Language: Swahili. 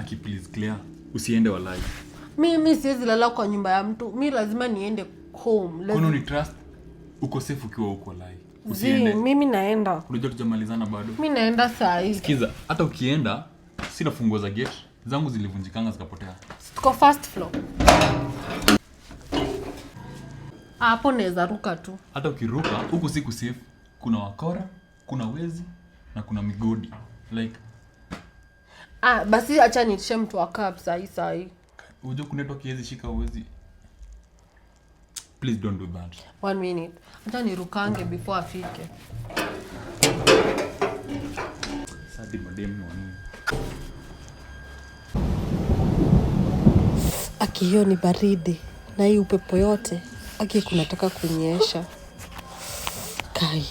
Aki please Claire, usiende walai. Mimi siwezi lala kwa nyumba ya mtu. Mimi lazima niende home. Kono ni trust. Uko safe ukiwa uko walai. Usiende. Mimi naenda. Unajua tujamalizana bado. Mimi naenda saa hii. Sikiza, hata ukienda sina funguo za gate. Zangu zilivunjikanga zikapotea. Tuko first floor. Hapo naweza ruka tu. Hata ukiruka huku siku safe. Kuna wakora, kuna wezi na kuna migodi. Like basi acha nitishe mtu akaa saa hii. Unajua kunetwa kiezi shika uwezi. Please don't do that. 1 minute. Acha nirukange before afike. Sadi madem wani. Aki hiyo ni baridi na hii upepo yote. Aki kunataka kunyesha. Kai.